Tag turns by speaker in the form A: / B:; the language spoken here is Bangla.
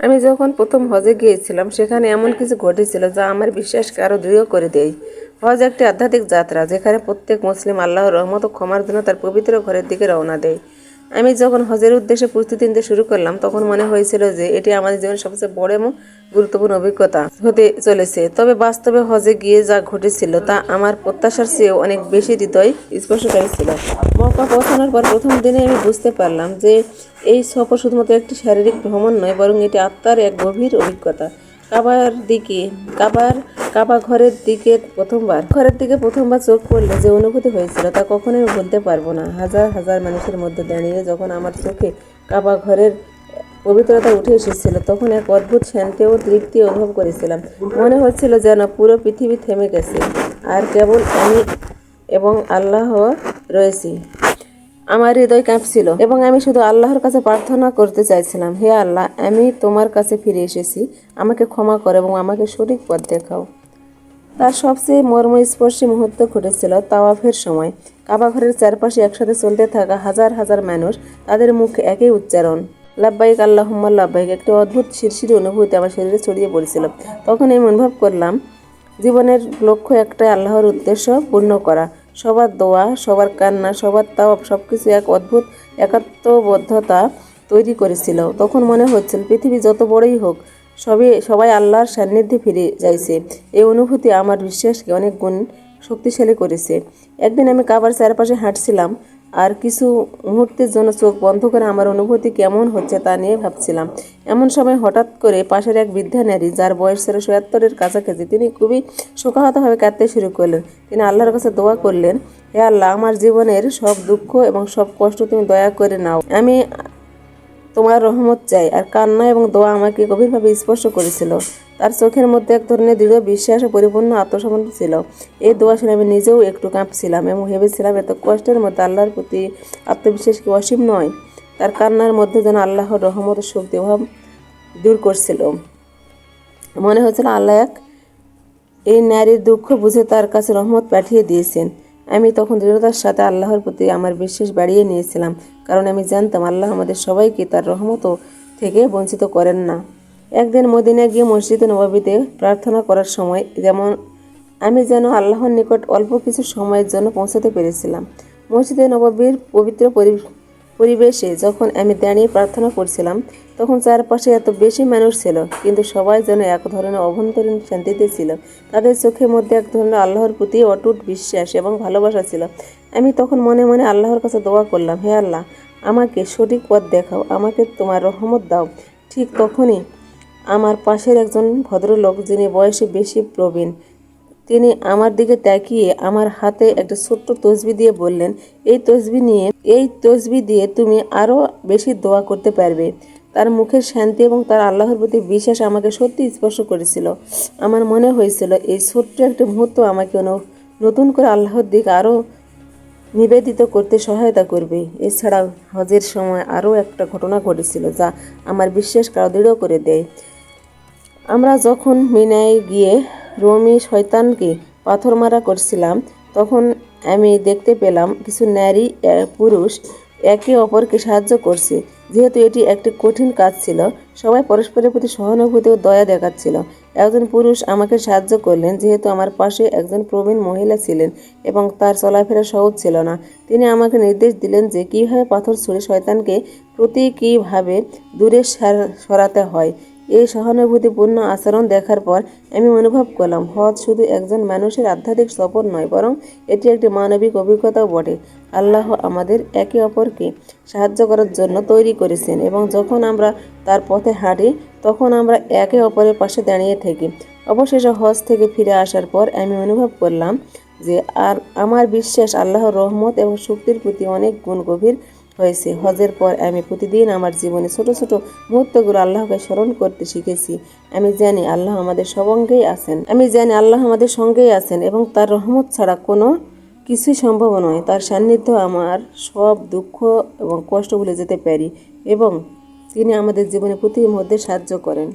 A: আমি যখন প্রথম হজে গিয়েছিলাম সেখানে এমন কিছু ঘটেছিল যা আমার বিশ্বাসকে আরো দৃঢ় করে দেয়। হজ একটি আধ্যাত্মিক যাত্রা যেখানে প্রত্যেক মুসলিম আল্লাহর রহমত ও ক্ষমার জন্য তার পবিত্র ঘরের দিকে রওনা দেয়। আমি যখন হজের উদ্দেশ্যে প্রস্তুতি নিতে শুরু করলাম তখন মনে হয়েছিল যে এটি আমাদের জীবনের সবচেয়ে বড় এবং গুরুত্বপূর্ণ অভিজ্ঞতা হতে চলেছে। তবে বাস্তবে হজে গিয়ে যা ঘটেছিল তা আমার প্রত্যাশার চেয়েও অনেক বেশি হৃদয় স্পর্শকারী ছিল। মক্কা পৌঁছানোর পর প্রথম দিনে আমি বুঝতে পারলাম যে এই সফর শুধুমাত্র একটি শারীরিক ভ্রমণ নয়, বরং এটি আত্মার এক গভীর অভিজ্ঞতা। কাবা ঘরের দিকে প্রথমবার চোখ পড়লে যে অনুভূতি হয়েছিল তা কখনোই আমি ভুলতে পারবো না। হাজার হাজার মানুষের মধ্যে দাঁড়িয়ে যখন আমার চোখে কাবা ঘরের পবিত্রতা উঠে এসেছিল তখন এক অদ্ভুত শান্তি ও তৃপ্তি অনুভব করেছিলাম। মনে হচ্ছিল যেন পুরো পৃথিবী থেমে গেছে আর কেবল আমি এবং আল্লাহ রয়েছি। আমার হৃদয় কাঁপছিল এবং আমি শুধু আল্লাহর কাছে প্রার্থনা করতে চাইছিলাম, হে আল্লাহ, আমি তোমার কাছে ফিরে এসেছি, আমাকে ক্ষমা করো এবং আমাকে সঠিক পথ দেখাও। তার সবচেয়ে মর্মস্পর্শী মুহূর্ত ঘটেছিল তাওয়াফের সময়। কাবা ঘরের চারপাশে একসাথে চলতে থাকা হাজার হাজার মানুষ, তাদের মুখে একই উচ্চারণ, লাব্বাইক আল্লাহুম্মা লাব্বাইক। একটি অদ্ভুত শিরশির অনুভূতি আমার শরীরে ছড়িয়ে পড়েছিল। তখন আমি অনুভব করলাম জীবনের লক্ষ্য একটাই, আল্লাহর উদ্দেশ্য পূর্ণ করা। সবার দোয়া, সবার কান্না, সবার তাওয়াফ সবকিছু এক অদ্ভুত একাত্মবদ্ধতা তৈরি করেছিল। তখন মনে হচ্ছিল পৃথিবী যত বড়ই হোক সবাই আল্লাহর সান্নিধ্যে ফিরে যাইছে। এই অনুভূতি আমার বিশ্বাসকে অনেক গুণ শক্তিশালী করেছে। একদিন আমি কাবার চারপাশে হাঁটছিলাম আর কিছু মুহূর্তের জন্য চোখ বন্ধ করে আমার অনুভূতি কেমন হচ্ছে তা নিয়ে ভাবছিলাম। এমন সময় হঠাৎ করে পাশের এক বৃদ্ধা নারী, যার বয়স ছিল ৭৭-এর কাছাকাছি, তিনি খুবই শোকাহতভাবে কাঁদতে শুরু করলেন। তিনি আল্লাহর কাছে দোয়া করলেন, হে আল্লাহ, আমার জীবনের সব দুঃখ এবং সব কষ্ট তুমি দয়া করে নাও। আমি তোমার রহমত চাই। আর কান্না এবং দোয়া আমাকে গভীরভাবে স্পর্শ করেছিল। তার চোখের মধ্যে এক ধরনের দৃঢ় বিশ্বাসে পরিপূর্ণ আত্মসমর্পণ ছিল। এই দোয়া শুনে আমি নিজেও একটু কাঁপছিলাম এবং ভেবেছিলাম এত কষ্টের মধ্যে আল্লাহর প্রতি আত্মবিশ্বাস কি অসীম নয়? তার কান্নার মধ্যে যেন আল্লাহর রহমত ও শক্তি অভাব দূর করছিল। মনে হচ্ছিল আল্লাহ এই নারীর দুঃখ বুঝে তার কাছে রহমত পাঠিয়ে দিয়েছেন। আমি তখন দৃঢ়তার সাথে আল্লাহর প্রতি আমার বিশ্বাস বাড়িয়ে নিয়েছিলাম, কারণ আমি জানতাম আল্লাহ আমাদের সবাইকে তার রহমত থেকে বঞ্চিত করেন না। একদিন মদিনায় গিয়ে মসজিদে নববীতে প্রার্থনা করার সময় আমি যেন আল্লাহর নিকট অল্প কিছু সময়ের জন্য পৌঁছাতে পেরেছিলাম। মসজিদে নববীর পবিত্র পরিবেশে যখন আমি দাঁড়িয়ে প্রার্থনা করছিলাম তখন চারপাশে এত বেশি মানুষ ছিল, কিন্তু সবাই যেন এক ধরনের অভ্যন্তরীণ শান্তিতে ছিল। তাদের চোখের মধ্যে এক ধরনের আল্লাহর প্রতি অটুট বিশ্বাস এবং ভালোবাসা ছিল। আমি তখন মনে মনে আল্লাহর কাছে দোয়া করলাম, হে আল্লাহ, আমাকে সঠিক পথ দেখাও, আমাকে তোমার রহমত দাও। ঠিক তখনই আমার পাশের একজন ভদ্রলোক, যিনি বয়সে বেশি প্রবীণ, তিনি আমার দিকে তাকিয়ে আমার হাতে একটা ছোট্ট তসবি দিয়ে বললেন, এই তসবি দিয়ে তুমি আরো বেশি দোয়া করতে পারবে। তার মুখের শান্তি এবং তার আল্লাহর প্রতি বিশ্বাস আমাকে সত্যি স্পর্শ করেছিল। আমার মনে হয়েছিল এই ছোট্ট একটা মুহূর্ত আমাকে নতুন করে আল্লাহর দিকে আরো নিবেদিত করতে সহায়তা করবে। এছাড়াও হজের সময় আরও একটা ঘটনা ঘটেছিল যা আমার বিশ্বাসকে আরো দৃঢ় করে দেয়। আমরা যখন মিনায় গিয়ে রোমী শয়তানকে পাথর মারা করছিলাম তখন আমি দেখতে পেলাম কিছু নারী পুরুষ একে অপরকে সাহায্য করছে। যেহেতু এটি একটি কঠিন কাজ ছিল, সবাই পরস্পরের প্রতি সহানুভূতি ও দয়া দেখাচ্ছিল। একজন পুরুষ আমাকে সাহায্য করলেন যেহেতু আমার পাশে একজন প্রবীণ মহিলা ছিলেন এবং তার চলাফেরা সহজ ছিল না। তিনি আমাকে নির্দেশ দিলেন যে কীভাবে পাথর ছুঁড়ে শয়তানকে প্রতীকীভাবে দূরে সরাতে হয়। এই সহানুভূতিপূর্ণ আচরণ দেখার পর আমি অনুভব করলাম হজ শুধু একজন মানুষের আধ্যাত্মিক সফর নয়, বরং এটি একটি মানবিক অভিজ্ঞতাও বটে। আল্লাহ আমাদের একে অপরকে সাহায্য করার জন্য তৈরি করেছেন এবং যখন আমরা তার পথে হাঁটি তখন আমরা একে অপরের পাশে দাঁড়িয়ে থাকি। অবশেষে হজ থেকে ফিরে আসার পর আমি অনুভব করলাম যে আমার বিশ্বাস আল্লাহর রহমত এবং শক্তির প্রতি অনেক গুণ গভীর হয়েছে। হজের পর আমি প্রতিদিন আমার জীবনে ছোট ছোট মুহূর্তগুলো আল্লাহকে স্মরণ করতে শিখেছি। আমি জানি আল্লাহ আমাদের সঙ্গেই আছেন এবং তার রহমত ছাড়া কোনো কিছুই সম্ভব নয়। তার সান্নিধ্য আমার সব দুঃখ এবং কষ্ট ভুলে যেতে পারি এবং তিনি আমাদের জীবনে প্রতি মুহূর্তে সাহায্য করেন।